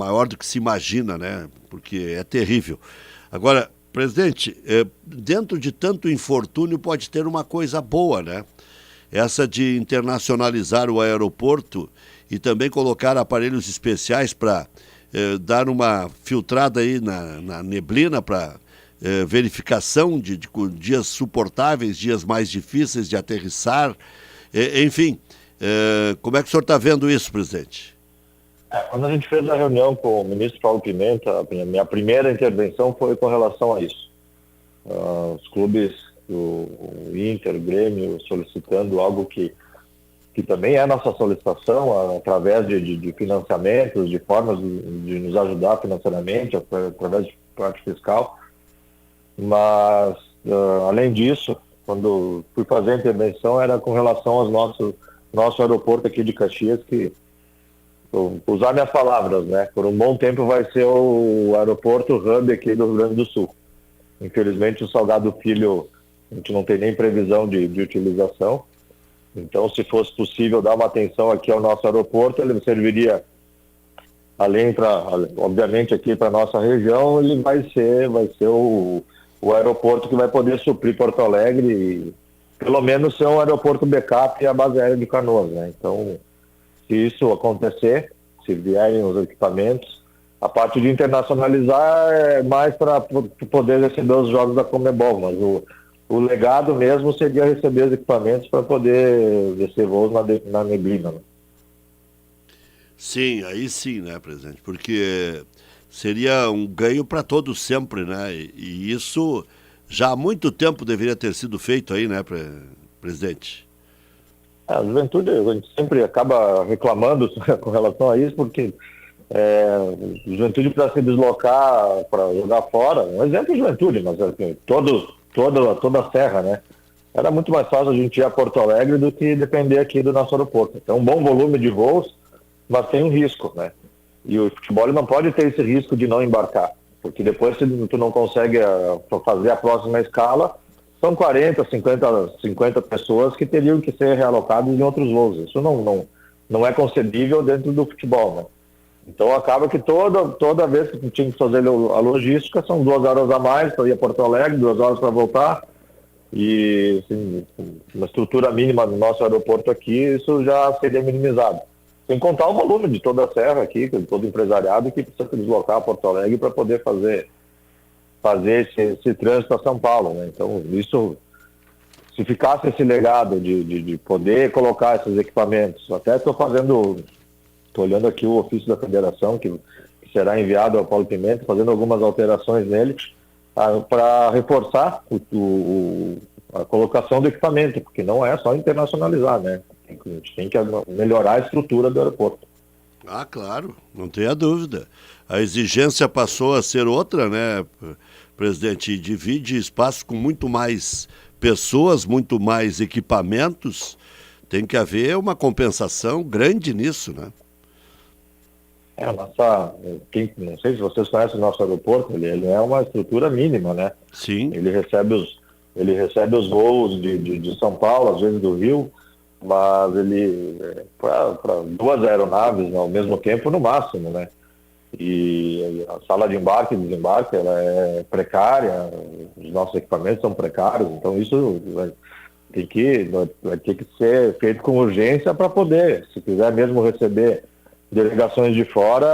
maior do que se imagina, né? Porque é terrível. Agora, presidente, dentro de tanto infortúnio pode ter uma coisa boa, né? Essa de internacionalizar o aeroporto e também colocar aparelhos especiais para dar uma filtrada aí na neblina para verificação de dias suportáveis, dias mais difíceis de aterrissar, enfim. Como é que o senhor está vendo isso, presidente? Quando a gente fez a reunião com o ministro Paulo Pimenta, a minha primeira intervenção foi com relação a isso. Os clubes, o Inter, o Grêmio, solicitando algo que também é nossa solicitação, através de financiamentos, de formas de nos ajudar financeiramente, através de parte fiscal. Mas, além disso, quando fui fazer a intervenção, era com relação ao nosso aeroporto aqui de Caxias, que, vou usar minhas palavras, né? Por um bom tempo vai ser o aeroporto hub aqui do Rio Grande do Sul. Infelizmente, o Salgado Filho, a gente não tem nem previsão de utilização. Então, se fosse possível dar uma atenção aqui ao nosso aeroporto, ele serviria, obviamente, aqui para a nossa região, ele vai ser o aeroporto que vai poder suprir Porto Alegre e, pelo menos, ser um aeroporto backup e a base aérea de Canoas, né? Então, se isso acontecer, se vierem os equipamentos, a parte de internacionalizar é mais para poder receber os jogos da Conmebol, mas o legado mesmo seria receber os equipamentos para poder descer voos na neblina. Né? Sim, aí sim, né, presidente? Porque seria um ganho para todos sempre, né? E isso já há muito tempo deveria ter sido feito aí, né, presidente? A juventude, a gente sempre acaba reclamando com relação a isso, porque a juventude para se deslocar, para jogar fora, um exemplo de juventude, mas assim, toda a serra, né? Era muito mais fácil a gente ir a Porto Alegre do que depender aqui do nosso aeroporto. Então, um bom volume de voos, mas tem um risco, né? E o futebol não pode ter esse risco de não embarcar, porque depois se tu não consegue fazer a próxima escala, são 40, 50 pessoas que teriam que ser realocadas em outros voos. Isso não é concebível dentro do futebol, né? Então acaba que toda vez que tu tinha que fazer a logística, são 2 horas a mais para ir a Porto Alegre, 2 horas para voltar. E assim, uma estrutura mínima no nosso aeroporto aqui, isso já seria minimizado. Sem contar o volume de toda a serra aqui, de todo empresariado que precisa se deslocar a Porto Alegre para poder fazer esse trânsito a São Paulo, né? Então, isso, se ficasse esse legado de poder colocar esses equipamentos, até estou olhando aqui o ofício da federação, que será enviado ao Paulo Pimenta, fazendo algumas alterações nele, para reforçar a colocação do equipamento, porque não é só internacionalizar, né? A gente tem que melhorar a estrutura do aeroporto. Ah, claro, não tenha dúvida. A exigência passou a ser outra, né, presidente? Divide espaço com muito mais pessoas, muito mais equipamentos. Tem que haver uma compensação grande nisso, né? Não sei se vocês conhecem o nosso aeroporto, ele é uma estrutura mínima, né? Sim. Ele recebe os voos de São Paulo, às vezes do Rio, mas ele para 2 aeronaves ao mesmo tempo no máximo, né? E a sala de embarque e desembarque ela é precária, os nossos equipamentos são precários, então isso vai ter que ser feito com urgência para poder, se quiser mesmo receber delegações de fora,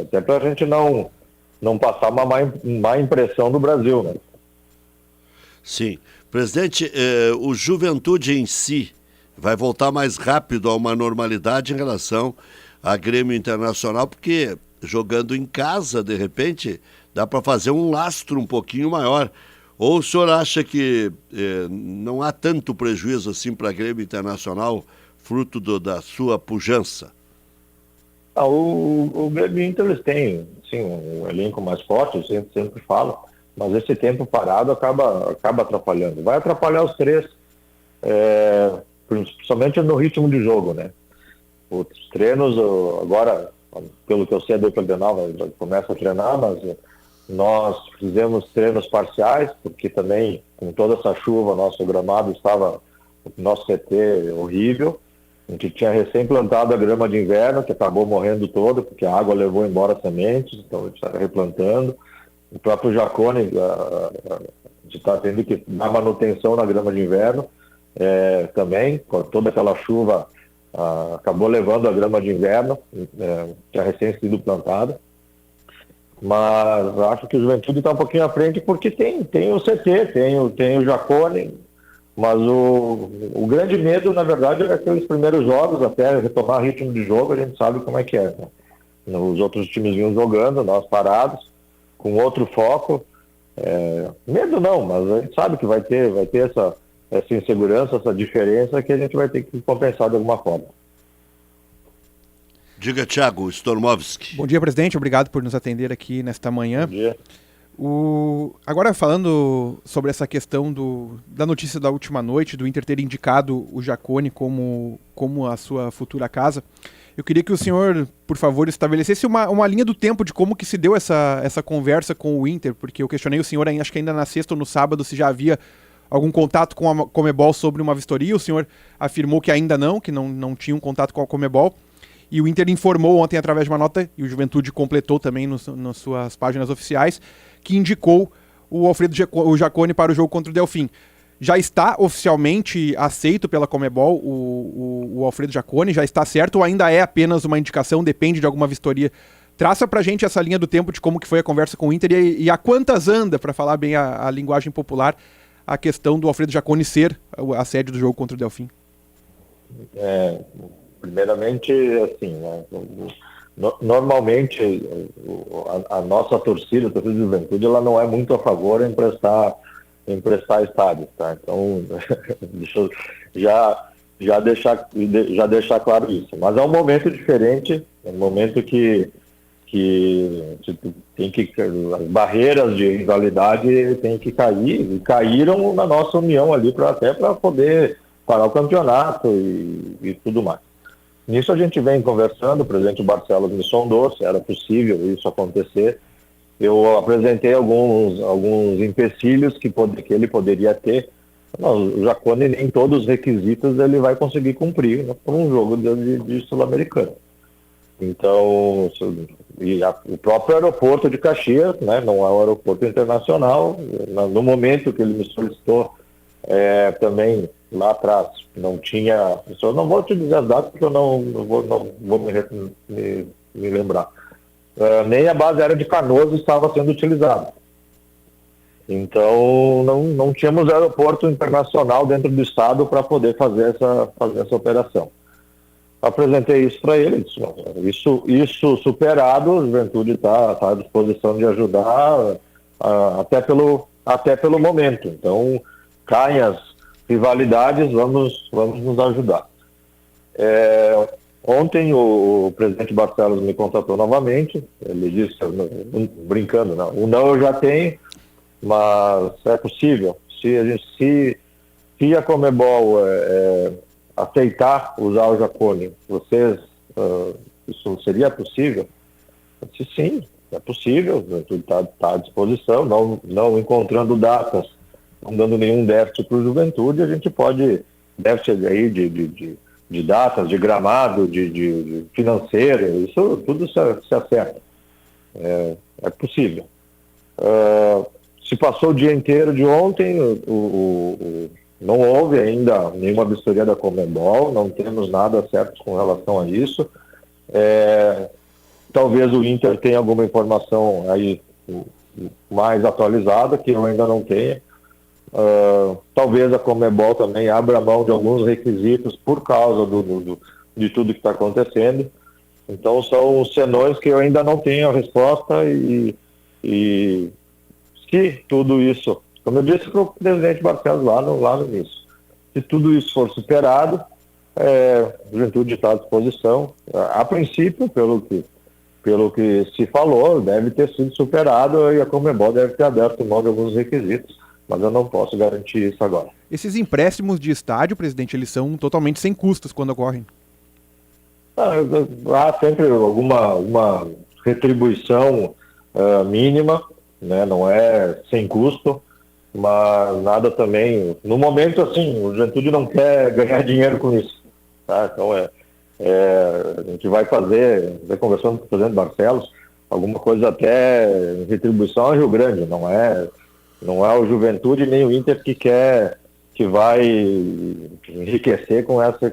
até para a gente não passar uma má impressão do Brasil, né? Sim. Presidente, o Juventude em si vai voltar mais rápido a uma normalidade em relação a Grêmio Internacional, porque jogando em casa, de repente, dá para fazer um lastro um pouquinho maior. Ou o senhor acha que não há tanto prejuízo assim para Grêmio Internacional, fruto da sua pujança? O Grêmio Inter, eles têm, sim, um elenco mais forte, eu sempre falo, mas esse tempo parado acaba atrapalhando. Vai atrapalhar os três, principalmente no ritmo de jogo, né? Os treinos, agora, pelo que eu sei, a dupla Grenal já começa a treinar, mas nós fizemos treinos parciais, porque também, com toda essa chuva, nosso gramado estava, nosso CT horrível. A gente tinha recém plantado a grama de inverno, que acabou morrendo toda, porque a água levou embora as sementes, então a gente está replantando. O próprio Jacone, a gente está tendo que dar manutenção na grama de inverno também, com toda aquela chuva, acabou levando a grama de inverno, que é recém sido plantada. Mas acho que o Juventude está um pouquinho à frente porque tem o CT, tem o Jacone, mas o grande medo, na verdade, é aqueles primeiros jogos, até retomar ritmo de jogo, a gente sabe como é que é, né? Os outros times vinham jogando, nós parados, com outro foco. Medo não, mas a gente sabe que vai ter essa insegurança, essa diferença que a gente vai ter que compensar de alguma forma. Diga, Thiago Stormovski. Bom dia, presidente. Obrigado por nos atender aqui nesta manhã. Bom dia. Agora, falando sobre essa questão da notícia da última noite, do Inter ter indicado o Jacone como a sua futura casa, eu queria que o senhor, por favor, estabelecesse uma linha do tempo de como que se deu essa conversa com o Inter, porque eu questionei o senhor, acho que ainda na sexta ou no sábado, se já havia algum contato com a Conmebol sobre uma vistoria. O senhor afirmou que ainda não, que não tinha um contato com a Conmebol. E o Inter informou ontem através de uma nota, e o Juventude completou também nas suas páginas oficiais, que indicou o Alfredo Jacone para o jogo contra o Delfim. Já está oficialmente aceito pela Conmebol o Alfredo Jacone? Já está certo ou ainda é apenas uma indicação, depende de alguma vistoria? Traça pra gente essa linha do tempo de como que foi a conversa com o Inter e a quantas anda, para falar bem a linguagem popular, a questão do Alfredo Jacone ser a sede do jogo contra o Delfim. Primeiramente, assim, né, normalmente a nossa torcida de Juventude, ela não é muito a favor de emprestar estádios, tá? Então, deixa eu já deixar claro isso. Mas é um momento diferente, é um momento que tem que as barreiras de rivalidade têm que cair, e caíram na nossa união ali até para poder parar o campeonato e tudo mais. Nisso a gente vem conversando, o presidente Barcelos me sondou se era possível isso acontecer. Eu apresentei alguns empecilhos que ele poderia ter. O Jacone, nem todos os requisitos ele vai conseguir cumprir, né, por um jogo de Sul-Americano. Então, o próprio aeroporto de Caxias, né, não é um aeroporto internacional. No momento que ele me solicitou, também lá atrás não tinha, eu não vou te dizer as datas porque eu não vou me lembrar, nem a base aérea de Canoas estava sendo utilizada, então não tínhamos aeroporto internacional dentro do estado para poder fazer essa operação. Apresentei isso para ele, isso superado, a Juventude está à disposição de ajudar, até pelo momento. Então, caem as rivalidades, vamos nos ajudar. Ontem o presidente Barcelos me contatou novamente, ele disse, brincando, não, o não eu já tenho, mas é possível. Se a Conmebol aceitar usar o Jacone, isso seria possível? Eu disse, sim, é possível, está à disposição, não encontrando datas, não dando nenhum déficit para o Juventude, a gente pode, déficit aí de datas, de gramado, de financeiro, isso tudo se acerta. É possível. Se passou o dia inteiro de ontem, não houve ainda nenhuma vistoria da Conmebol, não temos nada certo com relação a isso. Talvez o Inter tenha alguma informação aí mais atualizada, que eu ainda não tenha. Talvez a Conmebol também abra mão de alguns requisitos por causa de tudo que está acontecendo. Então são senões que eu ainda não tenho a resposta e se tudo isso, como eu disse para o presidente Barcelos lá no início, se tudo isso for superado, a Juventude está à disposição. A princípio, pelo que se falou, deve ter sido superado e a Conmebol deve ter aberto mão de alguns requisitos, mas eu não posso garantir isso agora. Esses empréstimos de estádio, presidente, eles são totalmente sem custos quando ocorrem? Há sempre alguma retribuição mínima, né? Não é sem custo, mas nada também. No momento, assim, o Juventude não quer ganhar dinheiro com isso. tá? Então a gente vai conversando com o presidente Barcelos, alguma coisa até em retribuição ao Rio Grande, não é o Juventude nem o Inter que vai enriquecer com esse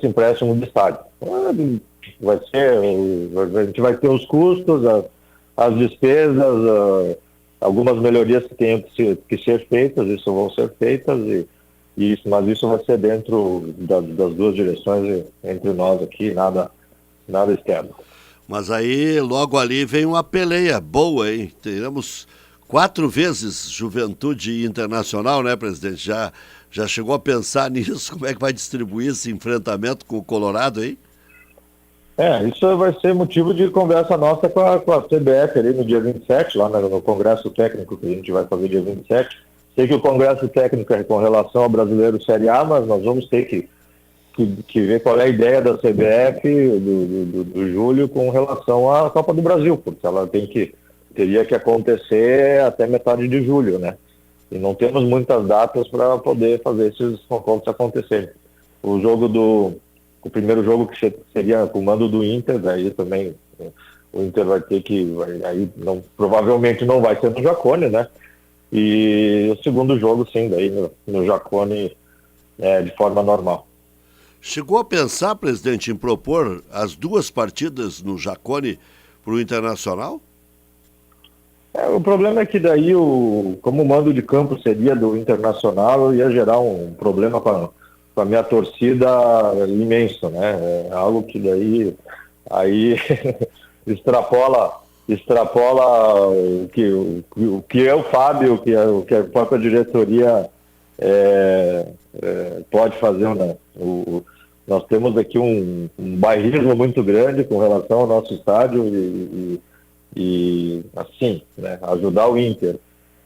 empréstimo de estádio. A gente vai ter os custos, as despesas, algumas melhorias que tenham que ser feitas, isso vão ser feitas, mas isso vai ser dentro das duas direções, entre nós aqui, nada externo. Mas aí, logo ali, vem uma peleia boa, hein? Teremos 4 vezes Juventude Internacional, né, presidente? Já chegou a pensar nisso? Como é que vai distribuir esse enfrentamento com o Colorado aí? Isso vai ser motivo de conversa nossa com a CBF ali no dia 27, lá no Congresso Técnico que a gente vai fazer dia 27. Sei que o Congresso Técnico é com relação ao Brasileiro Série A, mas nós vamos ter que ver qual é a ideia da CBF do Júlio com relação à Copa do Brasil, porque ela teria que acontecer até metade de julho, né? E não temos muitas datas para poder fazer esses confrontos acontecerem. O primeiro jogo que seria com o mando do Inter, daí também o Inter vai ter provavelmente não vai ser no Jacone, né? E o segundo jogo, sim, daí no Jacone de forma normal. Chegou a pensar, presidente, em propor as 2 partidas no Jacone para o Internacional? O problema é que daí, como o mando de campo seria do Internacional, ia gerar um problema com a minha torcida imenso, né? É algo que daí extrapola o que eu, Fábio, o que a própria diretoria pode fazer, né? Nós temos aqui um bairrismo muito grande com relação ao nosso estádio e assim, né, ajudar o Inter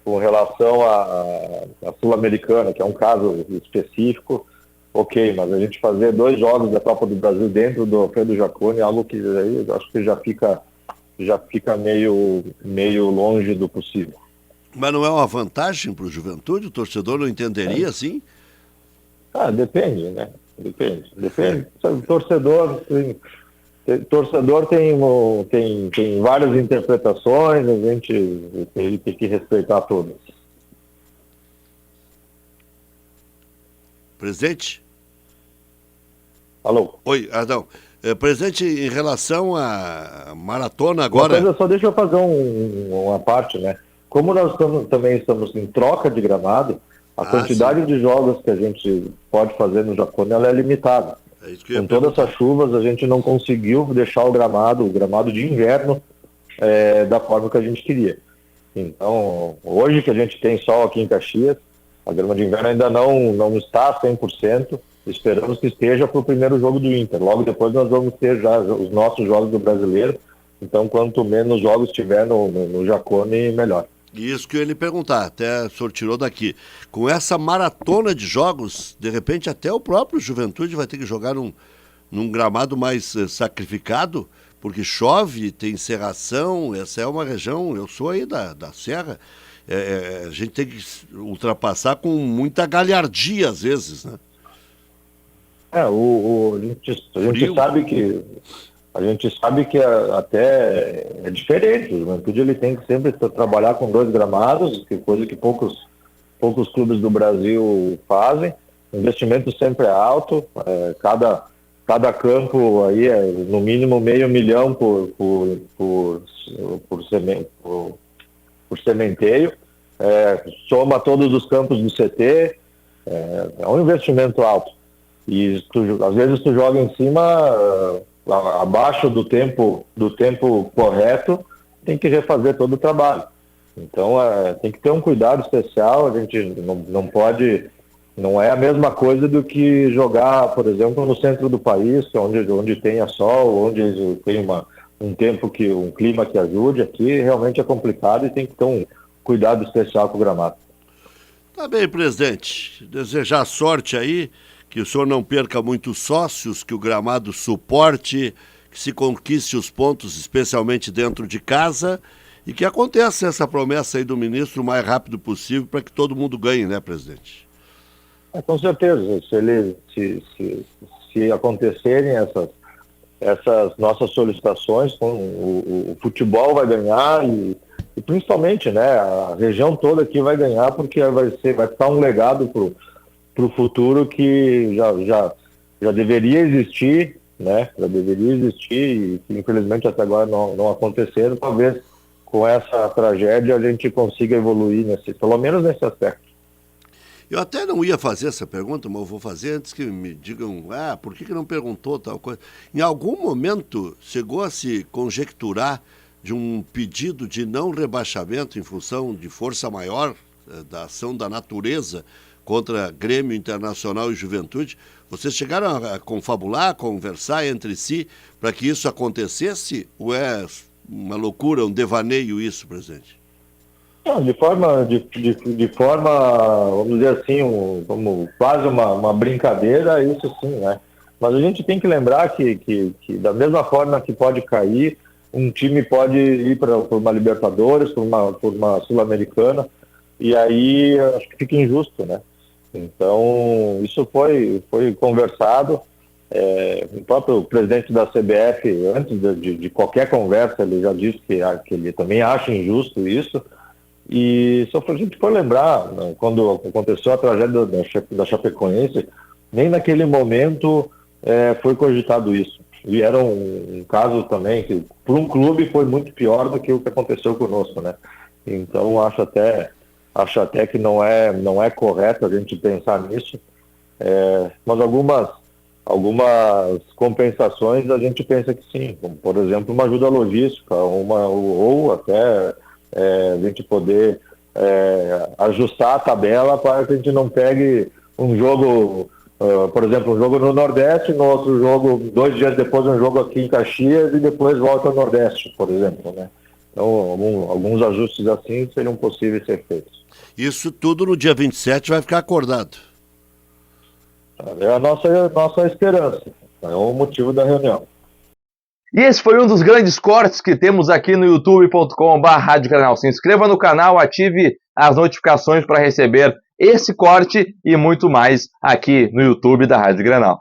com relação à Sul-Americana, que é um caso específico, ok, mas a gente fazer 2 jogos da Copa do Brasil dentro do Alfredo Jacone é algo que aí eu acho que já fica meio longe do possível. Mas não é uma vantagem para o Juventude? O torcedor não entenderia assim? Depende, né? Depende. O torcedor tem várias interpretações, a gente tem que respeitar todas. Presidente? Alô? Oi, não. Presidente, em relação à maratona agora... Só deixa eu fazer uma parte, né? Como nós também estamos em troca de gramado, a quantidade de jogos que a gente pode fazer no Jacone, ela é limitada. Com todas essas chuvas, a gente não conseguiu deixar o gramado de inverno, da forma que a gente queria. Então, hoje que a gente tem sol aqui em Caxias, a grama de inverno ainda não está 100%, esperamos que esteja para o primeiro jogo do Inter. Logo depois nós vamos ter já os nossos jogos do Brasileiro, então quanto menos jogos tiver no Jacone, melhor. Isso que eu ia lhe perguntar, até o senhor tirou daqui. Com essa maratona de jogos, de repente até o próprio Juventude vai ter que jogar num gramado mais sacrificado, porque chove, tem serração, essa é uma região, eu sou aí da Serra, a gente tem que ultrapassar com muita galhardia às vezes, né? A gente sabe que até é diferente. O Juventude ele tem que sempre trabalhar com 2 gramados, que coisa que poucos clubes do Brasil fazem. O investimento sempre é alto. Cada campo aí é no mínimo $500 mil por sementeio. Soma todos os campos do CT. É um investimento alto. E às vezes tu joga em cima... abaixo do tempo correto, tem que refazer todo o trabalho. Então, tem que ter um cuidado especial, a gente não é a mesma coisa do que jogar, por exemplo, no centro do país, onde tenha sol, onde tem um clima que ajude. Aqui realmente é complicado e tem que ter um cuidado especial com o gramado. Tá bem, presidente. Desejar sorte aí, que o senhor não perca muitos sócios, que o gramado suporte, que se conquiste os pontos, especialmente dentro de casa, e que aconteça essa promessa aí do ministro o mais rápido possível para que todo mundo ganhe, né, presidente? Com certeza, se acontecerem essas nossas solicitações, o futebol vai ganhar e principalmente, né, a região toda aqui vai ganhar, porque vai ficar um legado para o futuro que já deveria existir, né? Já deveria existir e que infelizmente até agora não aconteceram. Talvez com essa tragédia a gente consiga evoluir pelo menos nesse aspecto. Eu até não ia fazer essa pergunta, mas eu vou fazer antes que me digam, por que não perguntou tal coisa? Em algum momento chegou a se conjecturar de um pedido de não rebaixamento em função de força maior da ação da natureza contra Grêmio, Internacional e Juventude? Vocês chegaram a confabular, a conversar entre si para que isso acontecesse? Ou é uma loucura, um devaneio isso, presidente? Não, de forma, vamos dizer assim, como quase uma brincadeira, isso sim, né? Mas a gente tem que lembrar que da mesma forma que pode cair, um time pode ir por uma Libertadores, por uma Sul-Americana, e aí acho que fica injusto, né? Então, isso foi conversado. O próprio presidente da CBF, antes de qualquer conversa, ele já disse que ele também acha injusto isso. E só para a gente for lembrar, né, quando aconteceu a tragédia da Chapecoense, nem naquele momento foi cogitado isso. E era um caso também que, para um clube, foi muito pior do que o que aconteceu conosco, né? Então, acho até que não é correto a gente pensar nisso. Mas algumas compensações a gente pensa que sim, como, por exemplo, uma ajuda logística, ou até a gente poder ajustar a tabela para que a gente não pegue um jogo, por exemplo, um jogo no Nordeste, no outro jogo, 2 dias depois, um jogo aqui em Caxias e depois volta ao Nordeste, por exemplo, né? Então, alguns ajustes assim seriam possíveis ser feitos. Isso tudo no dia 27 vai ficar acordado. É a nossa esperança, é o motivo da reunião. E esse foi um dos grandes cortes que temos aqui no youtube.com/Rádio Grenal. Se inscreva no canal, ative as notificações para receber esse corte e muito mais aqui no YouTube da Rádio Grenal.